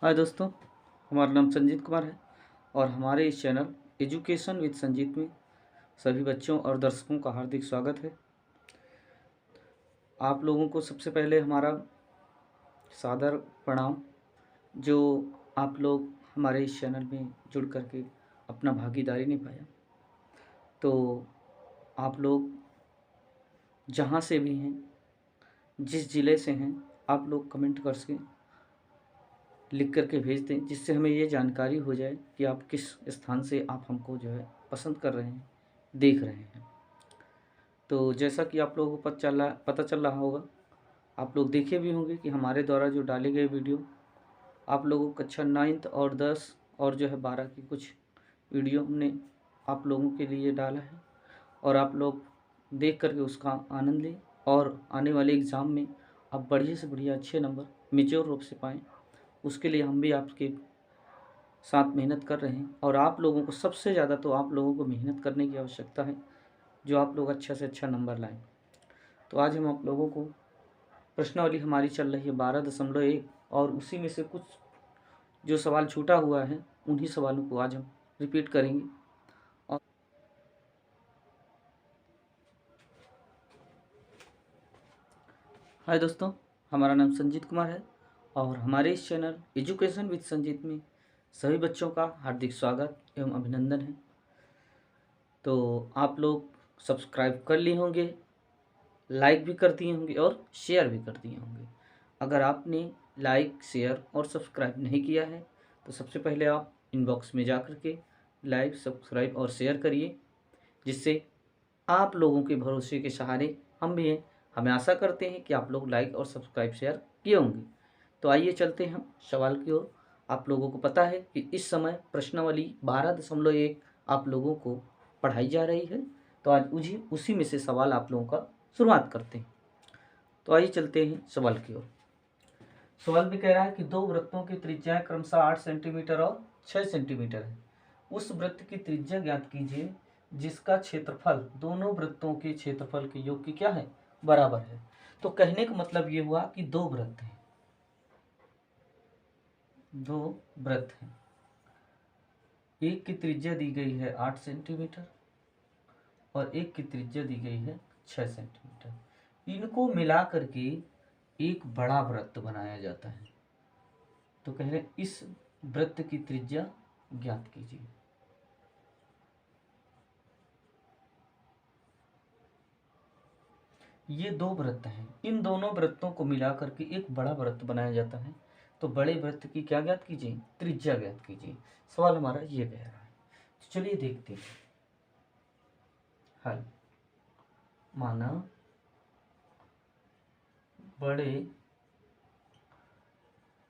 हाय दोस्तों, हमारा नाम संजीत कुमार है और हमारे इस चैनल एजुकेशन विद संजीत में सभी बच्चों और दर्शकों का हार्दिक स्वागत है। आप लोगों को सबसे पहले हमारा सादर प्रणाम, जो आप लोग हमारे इस चैनल में जुड़ करके अपना भागीदारी निभाया। तो आप लोग जहाँ से भी हैं, जिस ज़िले से हैं, आप लोग कमेंट करके लिख करके भेज दें, जिससे हमें ये जानकारी हो जाए कि आप किस स्थान से आप हमको जो है पसंद कर रहे हैं, देख रहे हैं। तो जैसा कि आप लोगों को पता चल रहा होगा, आप लोग देखे भी होंगे कि हमारे द्वारा जो डाले गए वीडियो आप लोगों को कक्षा 9th और 10 और जो है 12 की कुछ वीडियो हमने आप लोगों के लिए डाला है और आप लोग देख करके उसका आनंद लें और आने वाले एग्ज़ाम में आप बढ़िया से बढ़िया अच्छे नंबर मेच्योर रूप से पाएँ। उसके लिए हम भी आपके साथ मेहनत कर रहे हैं और आप लोगों को सबसे ज़्यादा तो आप लोगों को मेहनत करने की आवश्यकता है, जो आप लोग अच्छा से अच्छा नंबर लाएँ। तो आज हम आप लोगों को प्रश्नावली हमारी चल रही है 12.1 और उसी में से कुछ जो सवाल छूटा हुआ है उन्हीं सवालों को आज हम रिपीट करेंगे। और हाय दोस्तों, हमारा नाम संजीत कुमार है और हमारे इस चैनल एजुकेशन विद संजीत में सभी बच्चों का हार्दिक स्वागत एवं अभिनंदन है। तो आप लोग सब्सक्राइब कर लिए होंगे, लाइक भी कर दिए होंगे और शेयर भी कर दिए होंगे। अगर आपने लाइक, शेयर और सब्सक्राइब नहीं किया है तो सबसे पहले आप इनबॉक्स में जा कर के लाइक, सब्सक्राइब और शेयर करिए, जिससे आप लोगों के भरोसे के सहारे हम भी हैं। हमें आशा करते हैं कि आप लोग लाइक और सब्सक्राइब शेयर किए होंगे। तो आइए चलते हैं हम सवाल की ओर। आप लोगों को पता है कि इस समय प्रश्नावली 12.1 आप लोगों को पढ़ाई जा रही है। तो आज उसी में से सवाल आप लोगों का शुरुआत करते हैं। तो आइए चलते हैं सवाल की ओर। सवाल भी कह रहा है कि दो वृत्तों की त्रिज्या क्रमशः 8 सेंटीमीटर और 6 सेंटीमीटर है। उस वृत्त की त्रिज्या ज्ञात कीजिए जिसका क्षेत्रफल दोनों वृत्तों के क्षेत्रफल के योग की क्या है, बराबर है। तो कहने का मतलब ये हुआ कि दो वृत्त हैं, दो वृत्त हैं, एक की त्रिज्या दी गई है 8 सेंटीमीटर और एक की त्रिज्या दी गई है 6 सेंटीमीटर। इनको मिला करके एक बड़ा वृत्त बनाया जाता है। तो कह रहे इस वृत्त की त्रिज्या ज्ञात कीजिए। ये दो वृत्त हैं, इन दोनों वृत्तों को मिलाकर के एक बड़ा वृत्त बनाया जाता है। तो बड़े वृत्त की क्या ज्ञात कीजिए, त्रिज्या ज्ञात कीजिए। सवाल हमारा ये कह रहा है। तो चलिए देखते हैं हल। माना बड़े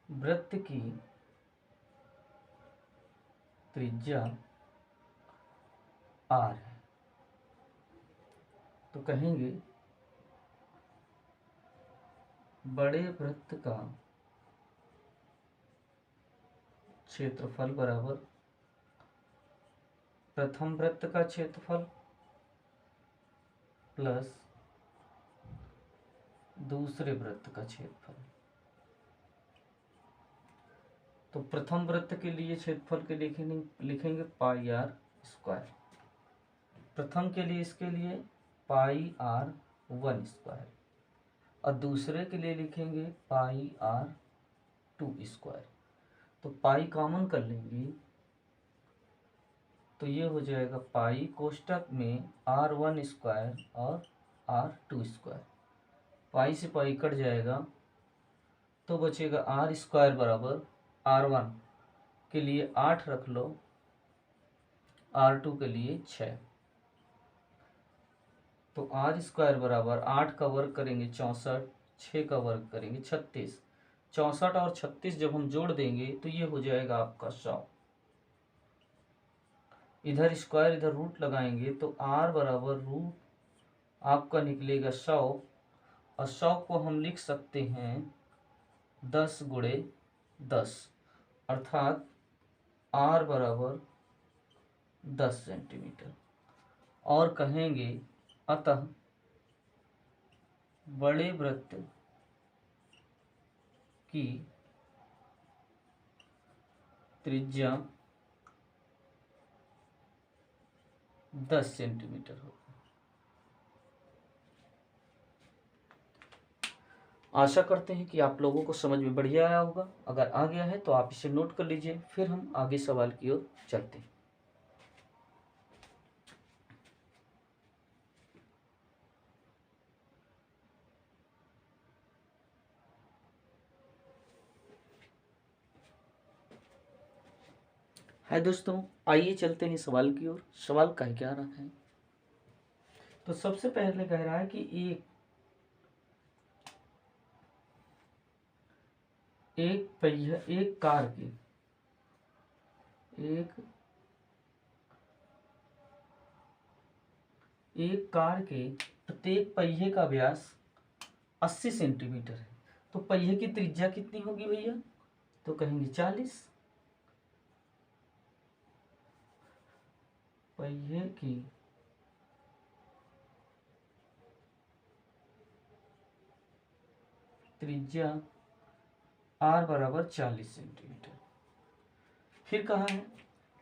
वृत्त की त्रिज्या r है, तो कहेंगे बड़े वृत्त का क्षेत्रफल बराबर प्रथम वृत्त का क्षेत्रफल प्लस दूसरे वृत्त का क्षेत्रफल। तो प्रथम वृत्त के लिए क्षेत्रफल के लिखेंगे पाई आर स्क्वायर, प्रथम के लिए इसके लिए पाई आर 1 स्क्वायर और दूसरे के लिए लिखेंगे पाई आर 2 स्क्वायर। तो पाई कॉमन कर लेंगे तो ये हो जाएगा पाई कोष्टक में r1 स्क्वायर और r2 स्क्वायर। पाई से पाई कट जाएगा तो बचेगा r स्क्वायर बराबर r1 के लिए 8 रख लो, r2 के लिए 6। तो r स्क्वायर बराबर 8 का वर्ग करेंगे 64, 6 का वर्ग करेंगे 36। 64 और 36 जब हम जोड़ देंगे तो ये हो जाएगा आपका 100। इधर स्क्वायर इधर रूट लगाएंगे तो r बराबर रूट आपका निकलेगा 100 और 100 को हम लिख सकते हैं 10 गुणे 10, अर्थात r बराबर 10 सेंटीमीटर। और कहेंगे अतः बड़े वृत्त की त्रिज्या 10 सेंटीमीटर होगा। आशा करते हैं कि आप लोगों को समझ में बढ़िया आया होगा। अगर आ गया है तो आप इसे नोट कर लीजिए, फिर हम आगे सवाल की ओर चलते हैं। है दोस्तों, आइए चलते हैं सवाल की ओर। सवाल कह क्या रहा है? तो सबसे पहले कह रहा है कि एक पहिया एक कार की एक कार के प्रत्येक पहिए का व्यास 80 सेंटीमीटर है। तो पहिए की त्रिज्या कितनी होगी भैया? तो कहेंगे 40। पहिए की त्रिज्या r बराबर 40 सेंटीमीटर। फिर कहा है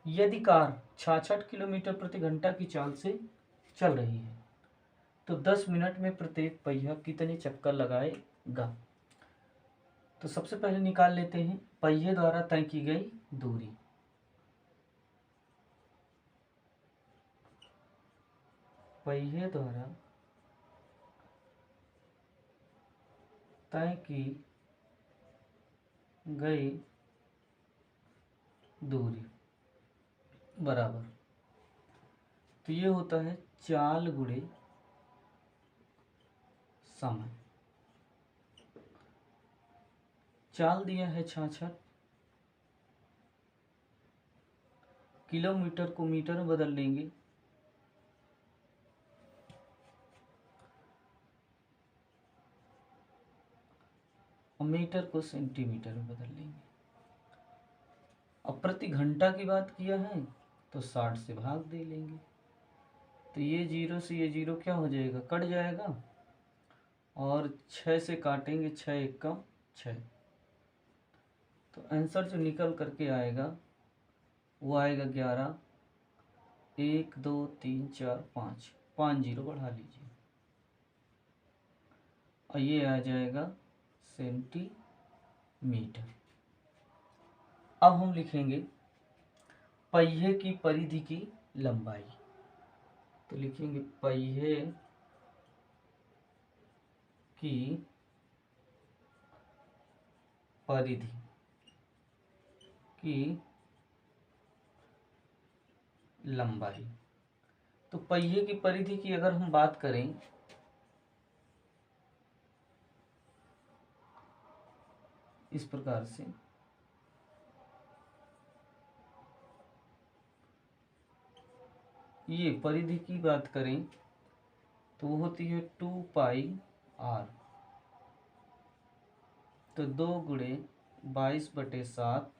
यदि कार 66 किलोमीटर प्रति घंटा की चाल से चल रही है तो 10 मिनट में प्रत्येक पहिया कितने चक्कर लगाएगा। तो सबसे पहले निकाल लेते हैं पहिए द्वारा तय की गई दूरी। पहिए द्वारा तय की गई दूरी बराबर, तो ये होता है चाल गुणे समय। चाल दिया है 66, किलोमीटर को मीटर में बदल लेंगे, और मीटर को सेंटीमीटर में बदल लेंगे। अब प्रति घंटा की बात किया है तो 60 से भाग दे लेंगे, तो ये 0 से ये 0 क्या हो जाएगा, कट जाएगा, और 6 से काटेंगे, 6 एकम 6। तो आंसर जो निकल करके आएगा वो आएगा 11, 1 2 3 4 5, 5 जीरो बढ़ा लीजिए, और ये आ जाएगा सेंटीमीटर। अब हम लिखेंगे पहिए की परिधि की लंबाई। तो लिखेंगे पहिए की परिधि की लंबाई। तो पहिए की परिधि की अगर हम बात करें इस प्रकार से, ये परिधि की बात करें तो वो होती है 2 पाई r। तो 2 गुणे 22/7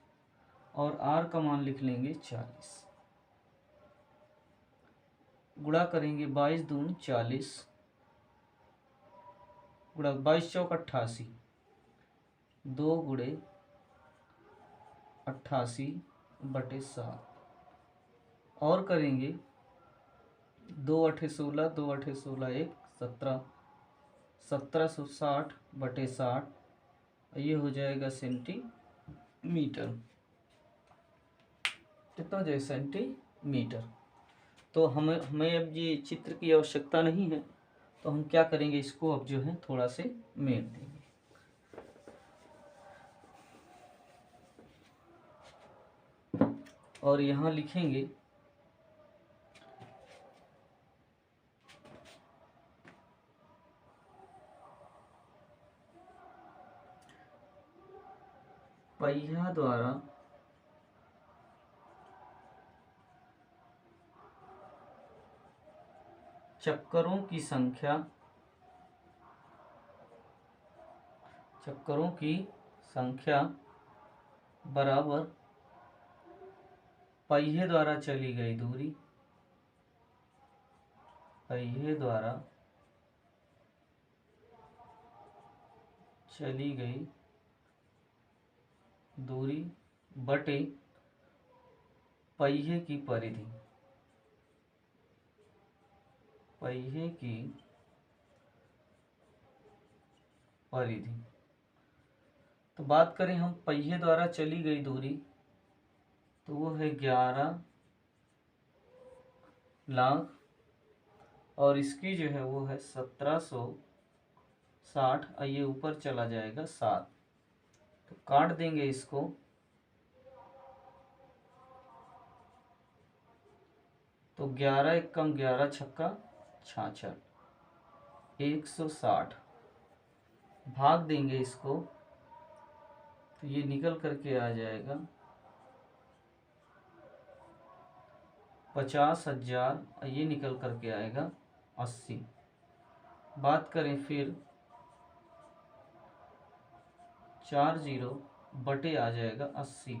और r का मान लिख लेंगे 40। गुणा करेंगे 22 दूनी 40, गुणा 22 चौक 88, 2 गुणे 88/7 और करेंगे 2 8 16, 2 8 16 1 17, 1760/60, ये हो जाएगा सेंटीमीटर। कितना हो जाएगा, सेंटीमीटर। तो हमें हमें अब ये चित्र की आवश्यकता नहीं है, तो हम क्या करेंगे, इसको अब जो है थोड़ा से मेल देंगे। और यहाँ लिखेंगे पहिया द्वारा चक्करों की संख्या बराबर पहिए द्वारा चली गई दूरी, पहिए द्वारा चली गई दूरी बटे पहिए की परिधि, पहिए की परिधि। तो बात करें हम पहिए द्वारा चली गई दूरी, तो वो है 11,00,000 और इसकी जो है वो है 1760। ये ऊपर चला जाएगा 7, तो काट देंगे इसको। तो 11 एकम 11 छक्का 66, 160 भाग देंगे इसको, तो ये निकल करके आ जाएगा 50,000 और ये निकल करके आएगा 80। बात करें फिर 40 बटे आ जाएगा 80,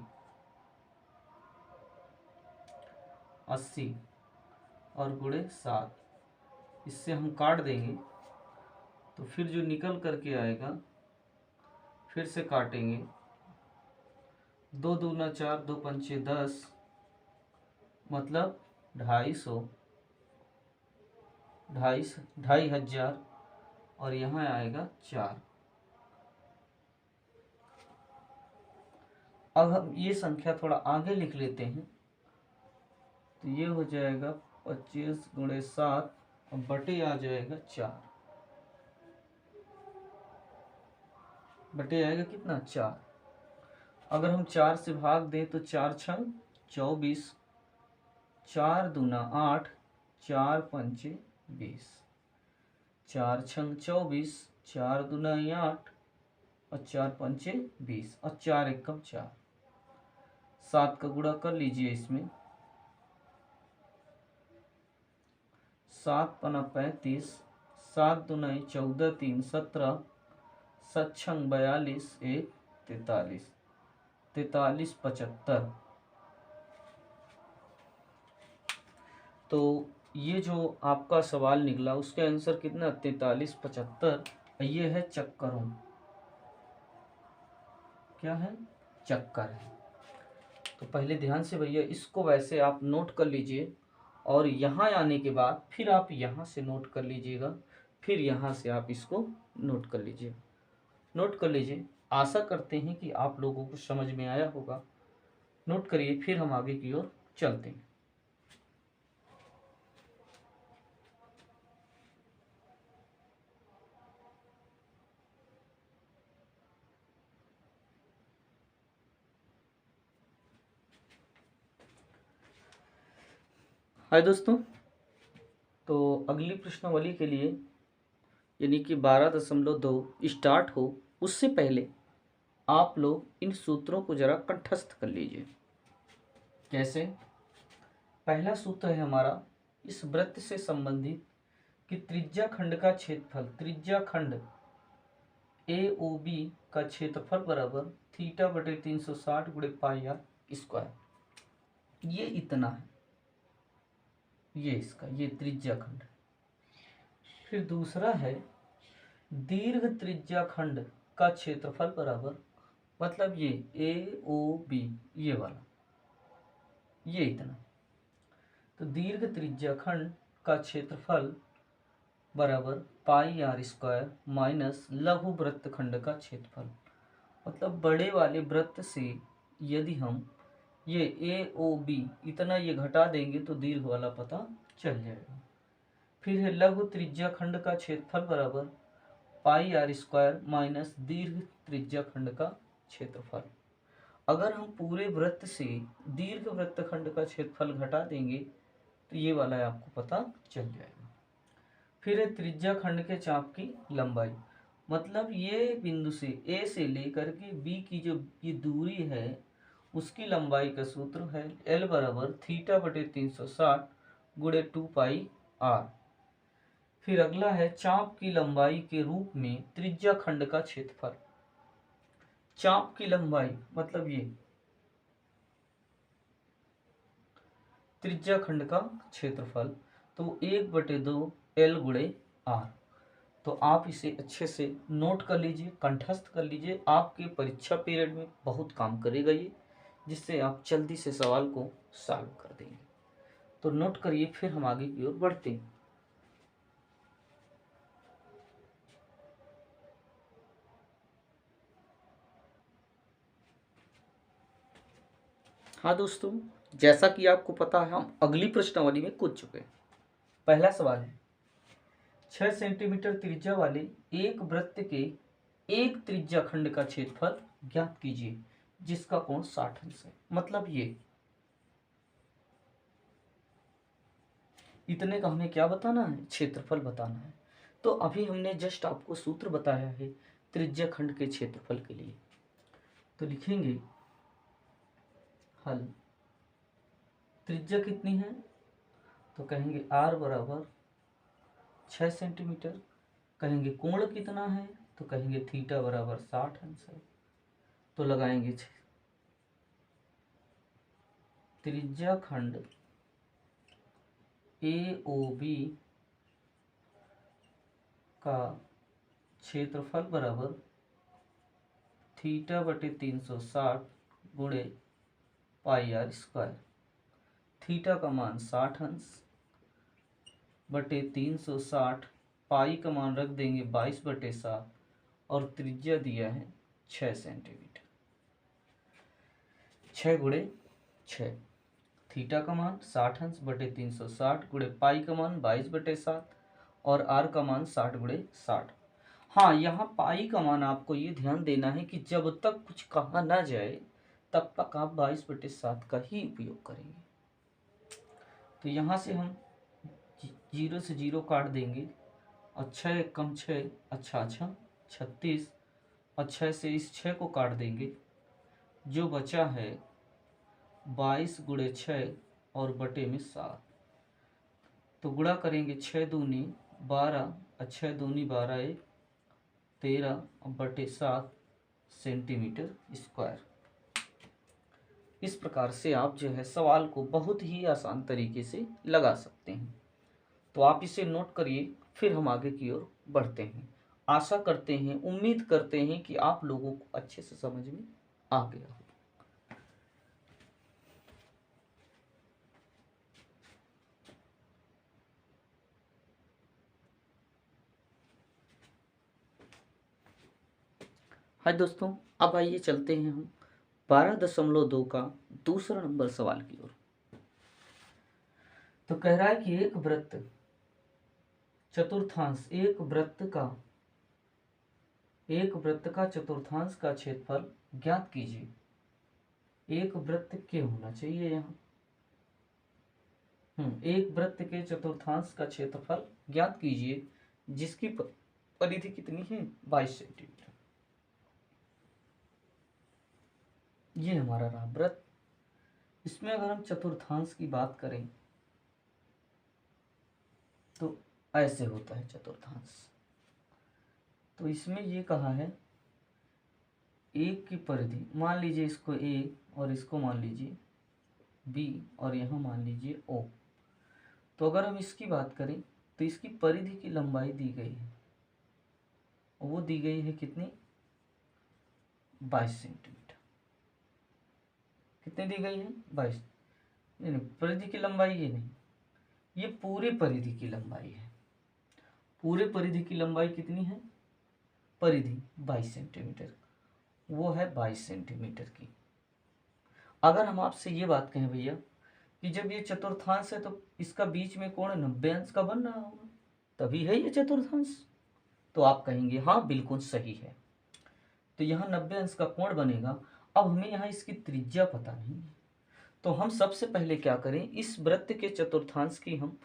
80 और गुणे 7, इससे हम काट देंगे तो फिर जो निकल करके आएगा, फिर से काटेंगे, 2 दूना 4, 2 पंचे 10, मतलब 2,500 और यहाँ आएगा 4। अब हम ये संख्या थोड़ा आगे लिख लेते हैं, तो ये हो जाएगा 25 गुणे 7 और बटे आ जाएगा 4, बटे आएगा कितना 4। अगर हम 4 से भाग दें तो 4 छंग 24, 4 दूना 8, 4 पंचे 20, 4 छंग 24, 4 दूना 8 और 4 पंचे 20 और 4 एकम 4। 7 का गुणा कर लीजिए इसमें, 7 पना 35, 7 दूना 14, 3 17, 7 छंग 42, 1 43, 43 75। तो ये जो आपका सवाल निकला उसके आंसर कितना 43 75। ये है चक्करों, क्या है चक्कर है। तो पहले ध्यान से भैया इसको वैसे आप नोट कर लीजिए और यहाँ आने के बाद फिर आप यहाँ से नोट कर लीजिएगा, फिर यहाँ से आप इसको नोट कर लीजिए, नोट कर लीजिए। आशा करते हैं कि आप लोगों को समझ में आया होगा। नोट करिए, फिर हम आगे की ओर चलते हैं। हाय दोस्तों, तो अगली प्रश्नावली के लिए यानी कि 12.2 स्टार्ट हो उससे पहले आप लोग इन सूत्रों को जरा कंठस्थ कर लीजिए। कैसे? पहला सूत्र है हमारा इस वृत्त से संबंधित कि त्रिज्या खंड का क्षेत्रफल, त्रिज्या खंड AOB का क्षेत्रफल बराबर थीटा बटे 360 गुणे पाई आर स्क्वायर। ये इतना है, ये इसका ये त्रिज्या खंड। फिर दूसरा है दीर्घ त्रिज्या खंड का क्षेत्रफल बराबर, मतलब ये AOB ये वाला, ये इतना। तो दीर्घ त्रिज्या खंड का क्षेत्रफल बराबर पाई आर स्क्वायर माइनस लघु वृत्त खंड का क्षेत्रफल। मतलब बड़े वाले वृत्त से यदि हम ये AOB इतना ये घटा देंगे तो दीर्घ वाला पता चल जाएगा। फिर है लघु त्रिज्या खंड का क्षेत्रफल बराबर पाई आर स्क्वायर माइनस दीर्घ त्रिज्या खंड का क्षेत्रफल। अगर हम पूरे वृत्त से दीर्घ वृत्त खंड का क्षेत्रफल घटा देंगे तो ये वाला आपको पता चल जाएगा। फिर है त्रिज्या खंड के चाप की लंबाई, मतलब ये बिंदु से A से लेकर के B की जो ये दूरी है उसकी लंबाई का सूत्र है L बराबर थीटा बटे 360 गुणे 2 पाई आर। फिर अगला है चाप की लंबाई के रूप में त्रिज्या खंड का क्षेत्रफल। चाप की लंबाई मतलब ये त्रिज्या खंड का क्षेत्रफल, तो 1/2 L गुणे आर। तो आप इसे अच्छे से नोट कर लीजिए, कंठस्थ कर लीजिए, आपके परीक्षा पीरियड में बहुत काम करेगा ये। जिससे आप जल्दी से सवाल को सॉल्व कर देंगे। तो नोट करिए, फिर हम आगे की ओर बढ़ते हैं। हाँ दोस्तों, जैसा कि आपको पता है, हम अगली प्रश्नावली में कूद चुके हैं। पहला सवाल है, 6 सेंटीमीटर त्रिज्या वाले एक वृत्त के एक त्रिज्या खंड का क्षेत्रफल ज्ञात कीजिए जिसका कोण 60 अंश है। मतलब ये इतने का हमें क्या बताना है, क्षेत्रफल बताना है। तो अभी हमने जस्ट आपको सूत्र बताया है त्रिज्या खंड के क्षेत्रफल के लिए। तो लिखेंगे हल, त्रिज्या कितनी है, तो कहेंगे r बराबर 6 सेंटीमीटर। कहेंगे कोण कितना है, तो कहेंगे थीटा बराबर 60 अंश है। तो लगाएंगे त्रिज्या खंड AOB का क्षेत्रफल बराबर थीटा बटे 360 गुणे पाई आर स्क्वायर। थीटा का मान 60 अंश बटे 360, पाई का मान रख देंगे 22/7 और त्रिज्या दिया है 6 सेंटीमीटर। 6 गुणे 6, थीटा का मान 60 अंश बटे 360 गुणे पाई का मान 22/7 और आर का मान 60 गुणे 60। हाँ, यहाँ पाई का मान आपको ये ध्यान देना है कि जब तक कुछ कहा ना जाए तब तक आप 22/7 का ही उपयोग करेंगे। तो यहाँ से हम 0 से 0 काट देंगे और 6 कम 6 अच्छा 36 और 6 से इस 6 को काट देंगे। जो बचा है 22 गुणे 6 और बटे में 7। तो गुणा करेंगे 6 दूनी 12 और 6 दूनी 12 1 13 और बटे 7 सेंटीमीटर स्क्वायर। इस प्रकार से आप जो है सवाल को बहुत ही आसान तरीके से लगा सकते हैं। तो आप इसे नोट करिए, फिर हम आगे की ओर बढ़ते हैं। आशा करते हैं, उम्मीद करते हैं कि आप लोगों को अच्छे से समझ में आ गया हो। हाँ दोस्तों, अब आइए चलते हैं हम 12.2 का दूसरा नंबर सवाल की ओर। तो कह रहा है कि एक वृत्त चतुर्थांश, एक वृत्त का चतुर्थांश का क्षेत्रफल ज्ञात कीजिए। एक वृत्त के होना चाहिए यहाँ। एक वृत्त के चतुर्थांश का क्षेत्रफल ज्ञात कीजिए जिसकी परिधि कितनी है, 22 सेंटीमीटर। ये हमारा रहा वृत्त। इसमें अगर हम चतुर्थांश की बात करें तो ऐसे होता है चतुर्थांश। तो इसमें ये कहा है एक की परिधि, मान लीजिए इसको A और इसको मान लीजिए B और यहाँ मान लीजिए O। तो अगर हम इसकी बात करें तो इसकी परिधि की लंबाई दी गई है, वो दी गई है कितनी, 22 सेंटीमीटर। कितनी दी गई है, 22। नहीं, परिधि की लंबाई ये नहीं, ये पूरे परिधि की लंबाई है। पूरे परिधि की लंबाई कितनी है, परिधि 22 सेंटीमीटर, वो है 22 सेंटीमीटर की। अगर हम आपसे ये बात कहें भैया कि जब ये चतुर्थांश है तो इसका बीच में कोण 90 अंश का बन रहा होगा, तभी है ये चतुर्थांश। तो आप कहेंगे हाँ बिल्कुल सही है। तो यहाँ 90 अंश का कोण बनेगा। अब हमें यहाँ इसकी त्रिज्या पता नहीं है, तो हम सबसे पहले क्या करें, इस वृत्त के चतुर्थांश की हम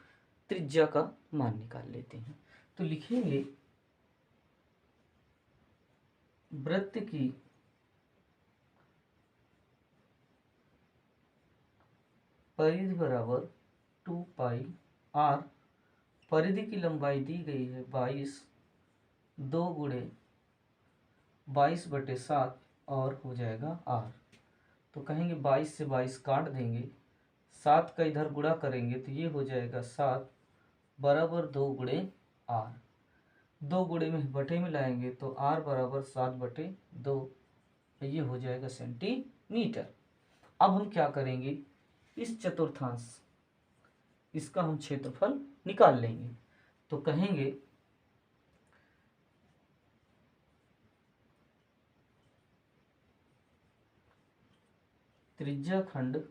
त्रिज्या का मान निकाल लेते हैं। तो लिखेंगे वृत्त की परिधि बराबर 2 पाई आर। परिधि की लंबाई दी गई है 22, 2 गुणे 22/7 और हो जाएगा आर। तो कहेंगे 22 से 22 काट देंगे, 7 का इधर गुणा करेंगे तो ये हो जाएगा 7 बराबर 2 गुणे आर। 2 गुणे में बटे में लाएंगे तो आर बराबर 7/2, ये हो जाएगा सेंटीमीटर। अब हम क्या करेंगे, इस चतुर्थांश इसका हम क्षेत्रफल निकाल लेंगे। तो कहेंगे त्रिज्या खंड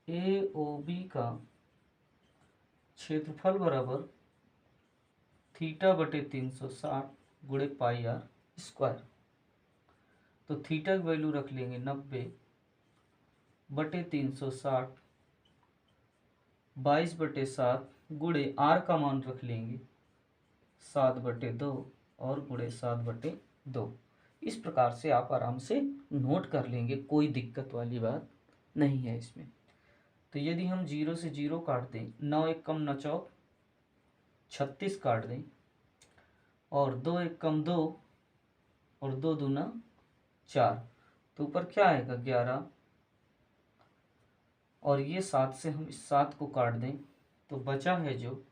AOB का क्षेत्रफल बराबर थीटा बटे 360 गुणे पाई आर स्क्वायर। तो थीटा की वैल्यू रख लेंगे 90 बटे 360 22/7 गुणे आर का मान रख लेंगे 7/2 और गुणे 7/2। इस प्रकार से आप आराम से नोट कर लेंगे, कोई दिक्कत वाली बात नहीं है इसमें। तो यदि हम 0 से 0 काट दें, 9 एक कम 9 चौक 36 काट दें, और 2 एक कम 2 और 2 दूना 4, तो ऊपर क्या आएगा 11, और ये 7 से हम इस 7 को काट दें तो बचा है जो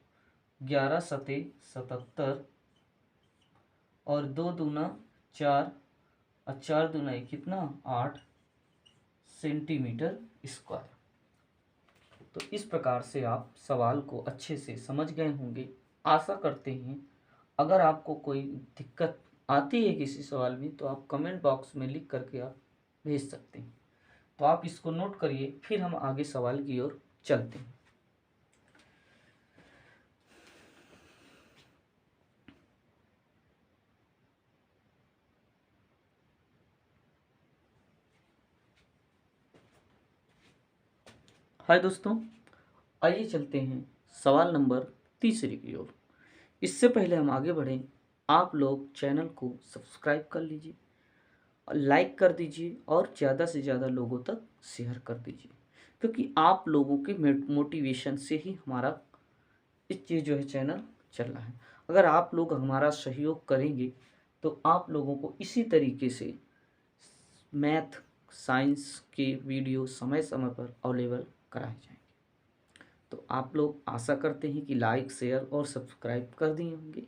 11 सते 77, और 2 दूना 4 और 4 दूना कितना 8 सेंटीमीटर स्क्वायर। तो इस प्रकार से आप सवाल को अच्छे से समझ गए होंगे, आशा करते हैं। अगर आपको कोई दिक्कत आती है किसी सवाल में तो आप कमेंट बॉक्स में लिख करके आप भेज सकते हैं। तो आप इसको नोट करिए, फिर हम आगे सवाल की ओर चलते हैं। हाय दोस्तों, आइए चलते हैं सवाल नंबर 3 की ओर। इससे पहले हम आगे बढ़ें, आप लोग चैनल को सब्सक्राइब कर लीजिए, लाइक कर दीजिए और ज़्यादा से ज़्यादा लोगों तक शेयर कर दीजिए, क्योंकि आप लोगों के मोटिवेशन से ही हमारा इस चीज़ जो है चैनल चल रहा है। अगर आप लोग हमारा सहयोग करेंगे तो आप लोगों को इसी तरीके से मैथ साइंस के वीडियो समय समय पर अवेलेबल कराए जाएंगे। तो आप लोग आशा करते हैं कि लाइक शेयर और सब्सक्राइब कर दिए होंगे।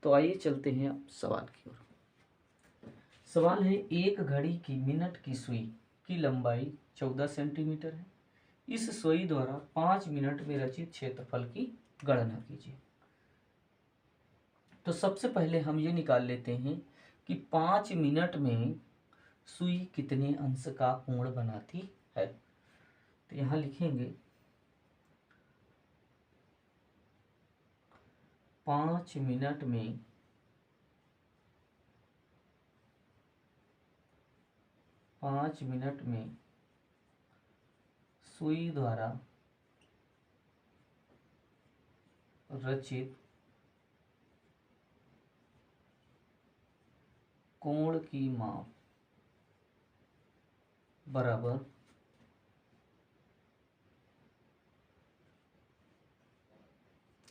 तो आइए चलते हैं अब सवाल की ओर। सवाल है, एक घड़ी की मिनट की सुई की लंबाई 14 सेंटीमीटर है। इस सुई द्वारा 5 मिनट में रचित क्षेत्रफल की गणना कीजिए। तो सबसे पहले हम ये निकाल लेते हैं कि 5 मिनट में सुई कितने अंश का कोण बनाती है। तो यहाँ लिखेंगे 5 मिनट में सुई द्वारा रचित कोण की माप बराबर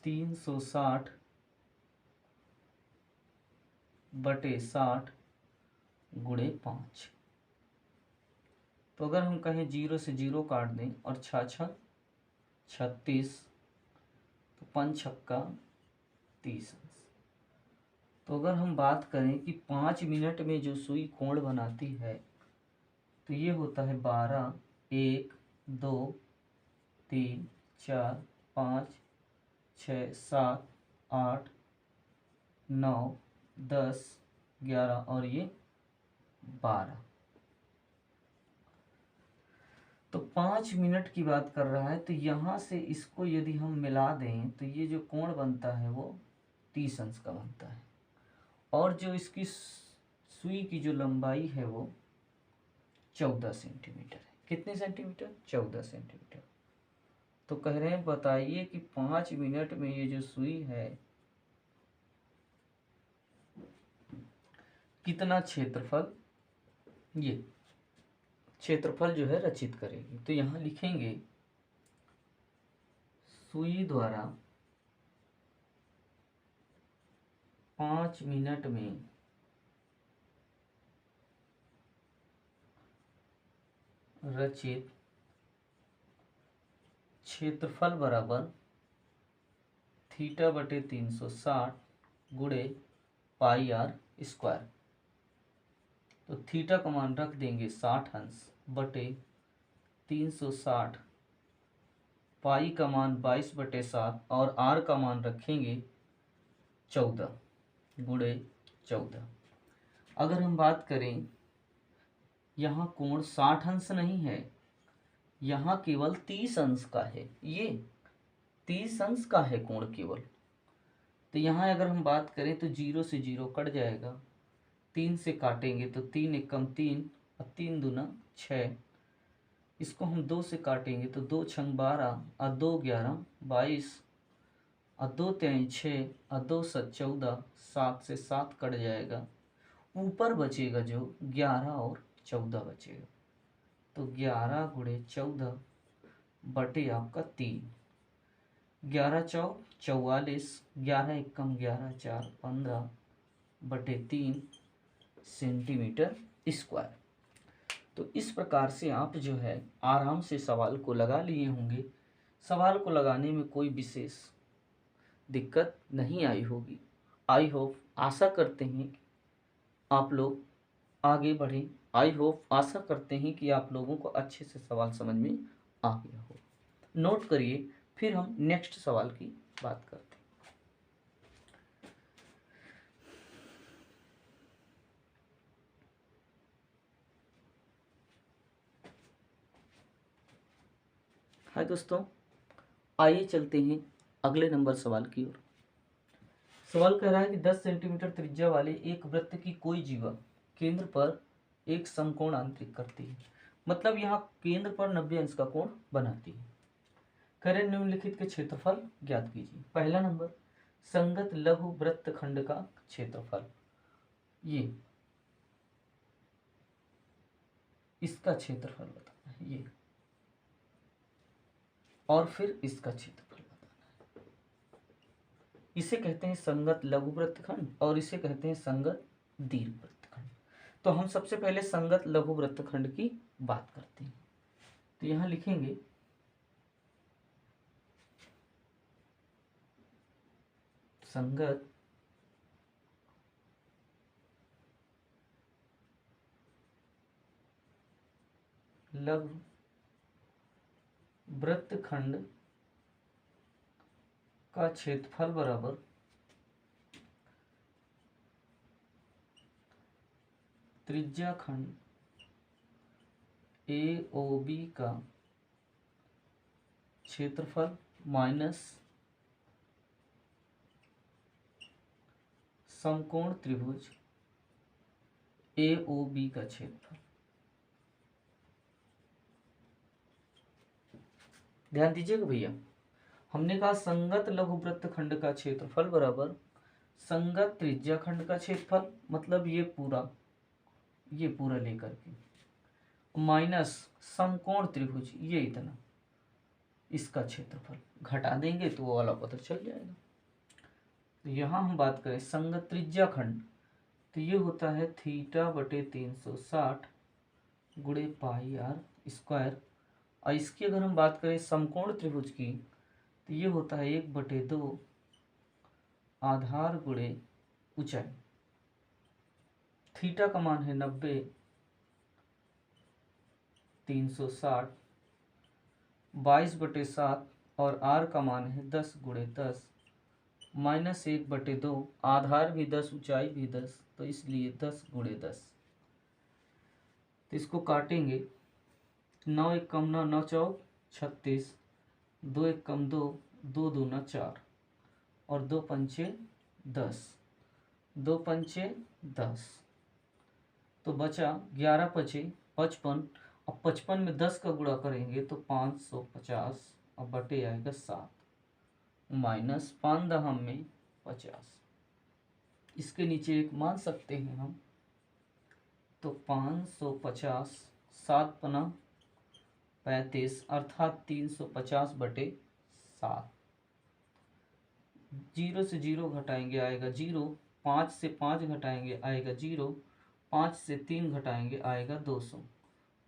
360 बटे 60 गुणे 5। तो अगर हम कहें 0 से 0 काट दें और 6 36, तो 5 छक्का 30। तो अगर हम बात करें कि 5 मिनट में जो सुई कोण बनाती है तो ये होता है 12, 1, 2, 3, 4, 5, 6, 7, 8, 9, 10, 11 और ये 12। तो 5 मिनट की बात कर रहा है, तो यहाँ से इसको यदि हम मिला दें तो ये जो कोण बनता है वो 30 अंश का बनता है, और जो इसकी सुई की जो लंबाई है वो 14 सेंटीमीटर है। कितने सेंटीमीटर? 14 सेंटीमीटर। तो कह रहे हैं बताइए कि 5 मिनट में ये जो सुई है कितना क्षेत्रफल, ये क्षेत्रफल जो है रचित करेगी। तो यहाँ लिखेंगे सुई द्वारा 5 मिनट में रचित क्षेत्रफल बराबर थीटा बटे 360 गुणे पाई आर स्क्वायर। तो थीटा का मान रख देंगे 60 अंश बटे 360, पाई का मान 22/7 और आर का मान रखेंगे 14 गुणे 14। अगर हम बात करें, यहाँ कोण 60 अंश नहीं है, यहाँ केवल 30 अंश का है, ये 30 अंश का है कोण केवल। तो यहाँ अगर हम बात करें तो 0 से 0 कट जाएगा, 3 से काटेंगे तो 3 एकम 3 और 3 दूना 6। इसको हम 2 से काटेंगे तो 2 छंग 12 और 2 11 22 और 2 तेई 6 और 2 7 14, 7 से 7 कट जाएगा, ऊपर बचेगा जो 11 और 14 बचेगा। तो 11 गुणे 14 बटे आपका 3, 11 चौक 44, 11 एकम 11 4 15 बटे 3 सेंटीमीटर स्क्वायर। तो इस प्रकार से आप जो है आराम से सवाल को लगा लिए होंगे। सवाल को लगाने में कोई विशेष दिक्कत नहीं आई होगी। आई होप, आशा करते हैं कि आप लोग आगे बढ़ें। आई होप, आशा करते हैं कि आप लोगों को अच्छे से सवाल समझ में आ गया हो। नोट करिए, फिर हम नेक्स्ट सवाल की बात करते हैं। हाय दोस्तों, आइए चलते हैं अगले नंबर सवाल की ओर। सवाल कह रहा है कि 10 सेंटीमीटर त्रिज्या वाले एक वृत्त की कोई जीवा केंद्र पर एक समकोण आंतरिक करती है। मतलब यहाँ केंद्र पर 90 अंश का कोण बनाती है। करें निम्नलिखित के क्षेत्रफल ज्ञात कीजिए। पहला नंबर, संगत लघु वृत्त खंड का क्षेत्रफल, ये इसका क्षेत्रफल बताना है ये, और फिर इसका क्षेत्रफल बताना है। इसे कहते हैं संगत लघु वृत्तखंड और इसे कहते हैं संगत दीर्घ वृत्तखंड। तो हम सबसे पहले संगत लघु वृत्तखंड की बात करते हैं। तो यहां लिखेंगे संगत लघु वृत्तखंड का क्षेत्रफल बराबर त्रिज्या खंड AOB का क्षेत्रफल माइनस समकोण त्रिभुज AOB का क्षेत्रफल। ध्यान दीजिएगा भैया, हमने कहा संगत लघु वृत्तखंड का क्षेत्रफल बराबर संगत त्रिज्या खंड का क्षेत्रफल, मतलब ये पूरा लेकर के, माइनस समकोण त्रिभुज ये इतना, इसका क्षेत्रफल घटा देंगे तो वो वाला पता चल जाएगा। तो यहाँ हम बात करें संगत त्रिज्या खंड, तो ये होता है थीटा बटे 360 गुणे पाई आर स्क्वायर। और इसकी अगर हम बात करें समकोण त्रिभुज की, तो ये होता है 1/2 आधार गुणे ऊंचाई। थीटा का मान है 90, 360 22/7 और आर का मान है 10 गुणे 10 माइनस 1/2, आधार भी 10 ऊंचाई भी 10, तो इसलिए 10 गुणे 10। तो इसको काटेंगे, 9 एकम 9, 9 चौक 36, 2 एकम 2, 2 दूना 4 और 2 पंचे 10, 2 पंचे 10, तो बचा 11 पचे 55। अब 55 में 10 का गुणा करेंगे तो 550 और बटे आएगा 7 माइनस 5 दहम में 50। इसके नीचे एक मान सकते हैं हम, तो 550, 7 पना 35 अर्थात 350/7। 0 से 0 घटाएंगे आएगा 0, 5 से 5 घटाएंगे आएगा 0, 5 से 3 घटाएंगे आएगा 200,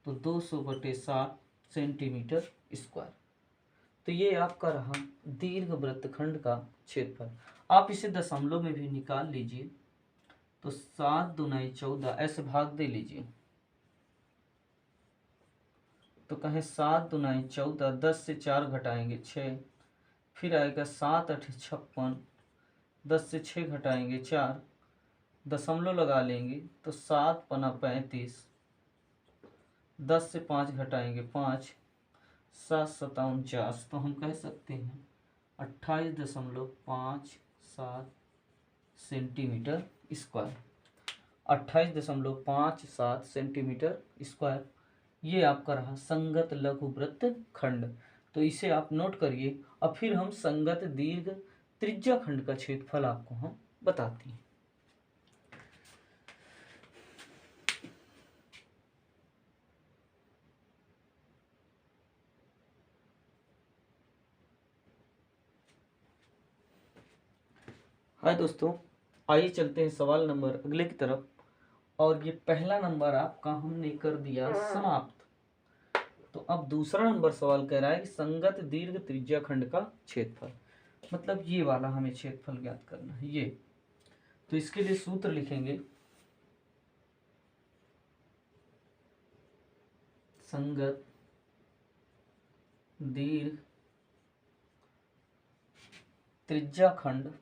तो 200/7 सेंटीमीटर स्क्वायर। तो ये आपका रहा दीर्घ वृत्तखंड का क्षेत्रफल। आप इसे दशमलव में भी निकाल लीजिए, तो तो 7 दूनी 14, ऐसे भाग दे लीजिए। तो कहें 7 दूनी 14, 10 से 4 घटाएंगे 6, फिर आएगा 7 8 56, 10 से 6 घटाएंगे 4, दशमलव लगा लेंगे तो 7 पना 35, 10 से 5 घटाएंगे 5, 7 7 49। तो हम कह सकते हैं 28.57 सेंटीमीटर स्क्वायर, 28.57 सेंटीमीटर स्क्वायर। ये आपका रहा संगत लघु वृत्त खंड। तो इसे आप नोट करिए। अब फिर हम संगत दीर्घ त्रिज्या खंड का क्षेत्रफल आपको हम बताते हैं। हाय दोस्तों, आइए चलते हैं सवाल नंबर अगले की तरफ। और ये पहला नंबर आपका हमने कर दिया समाप्त। तो अब दूसरा नंबर सवाल कह रहा है कि संगत दीर्घ त्रिज्या खंड का क्षेत्रफल, मतलब ये वाला हमें क्षेत्रफल ज्ञात करना है ये। तो इसके लिए सूत्र लिखेंगे, संगत दीर्घ त्रिज्या खंड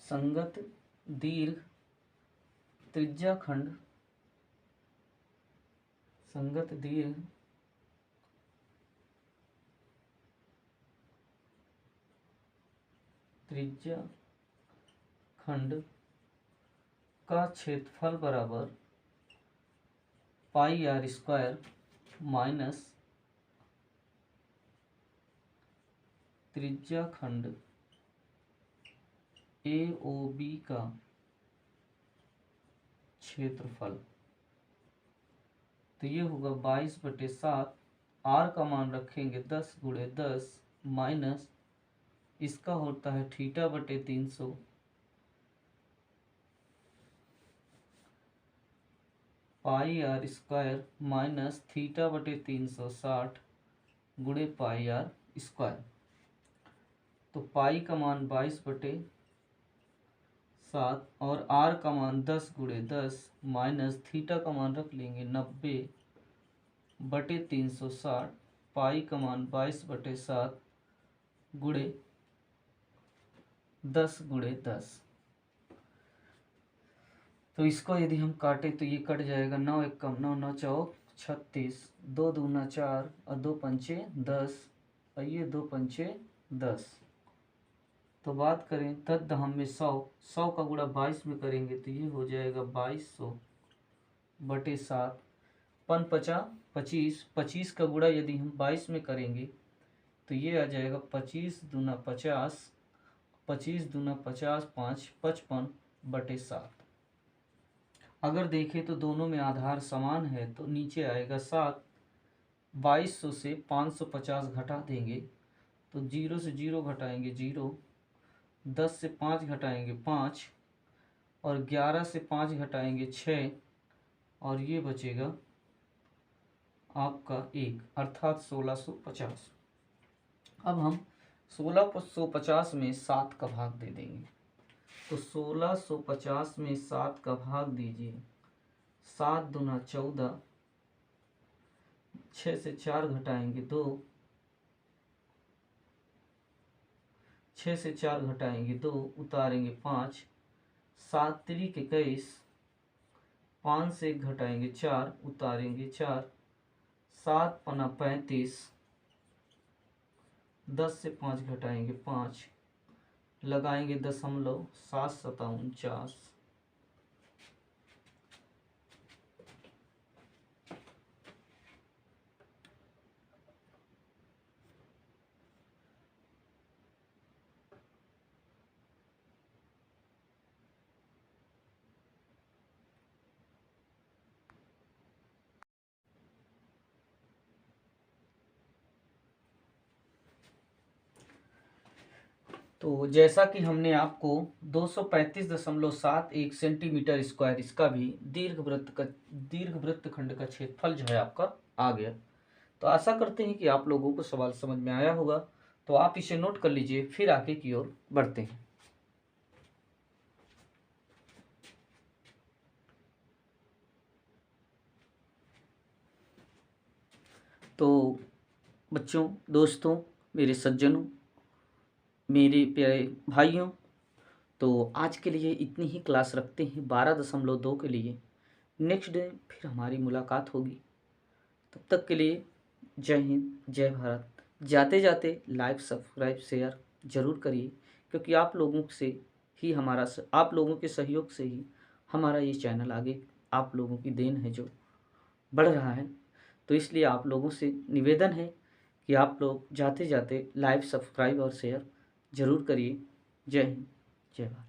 संगत दीर्घ त्रिज्या खंड संगत दीर्घ त्रिज्या खंड का क्षेत्रफल बराबर पाई आर स्क्वायर माइनस त्रिज्या खंड ए ओ बी का क्षेत्रफल। तो ये होगा 22/7। आर का मान रखेंगे 10 गुणे 10 माइनस इसका होता है θ/300 पाई आर स्क्वायर माइनस θ/360 गुणे पाई आर स्क्वायर। तो पाई का मान 22/7 और आर का मान 10 गुणे 10 माइनस थीटा का मान रख लेंगे 90/360। पाई का मान 22/7 गुणे 10 गुणे 10। तो इसको यदि हम काटें तो ये कट जाएगा, 9 एकम 9 9 चौक 36, 2 दूना 4 और 2 पंचे 10 और ये 2 पंचे 10। तो बात करें तद्दहम में 100 का गुणा 22 में करेंगे तो ये हो जाएगा 2200/7। पन 50 25 का गुणा यदि हम 22 में करेंगे तो ये आ जाएगा 25 दूना 50, 25 दूना 50 5 55/7। अगर देखें तो दोनों में आधार समान है तो नीचे आएगा 7। 2200 से 550 घटा देंगे तो 0 से 0 घटाएंगे 0, 10 से 5 घटाएंगे 5 और 11 से 5 घटाएंगे 6 और ये बचेगा आपका 1 अर्थात 1650। अब हम 1650 में 7 का भाग दे देंगे। तो 1650 में 7 का भाग दीजिए। 7 दूना 14, 6 से 4 घटाएंगे 2, 6 से 4 घटाएंगे 2 उतारेंगे 5, 7 त्रिक 21, 5 से 1 घटाएंगे 4 उतारेंगे 4, 7 पना 35, 10 से 5 घटाएंगे 5 लगाएंगे दशमलव 7 7 49। तो जैसा कि हमने आपको 235.71 सेंटीमीटर स्क्वायर इसका भी दीर्घवृत्त खंड का क्षेत्रफल जो है आपका आ गया। तो आशा करते हैं कि आप लोगों को सवाल समझ में आया होगा। तो आप इसे नोट कर लीजिए, फिर आगे की ओर बढ़ते हैं। तो बच्चों, दोस्तों, मेरे सज्जनों, मेरे प्यारे भाइयों, तो आज के लिए इतनी ही क्लास रखते हैं 12.2 के लिए। नेक्स्ट डे फिर हमारी मुलाकात होगी। तब तक के लिए जय हिंद, जय भारत। जाते जाते लाइक, सब्सक्राइब, शेयर ज़रूर करिए, क्योंकि आप लोगों से ही आप लोगों के सहयोग से ही हमारा ये चैनल आगे, आप लोगों की देन है जो बढ़ रहा है। तो इसलिए आप लोगों से निवेदन है कि आप लोग जाते जाते लाइक, सब्सक्राइब और शेयर ज़रूर करिए। जय हिंद, जय भारत।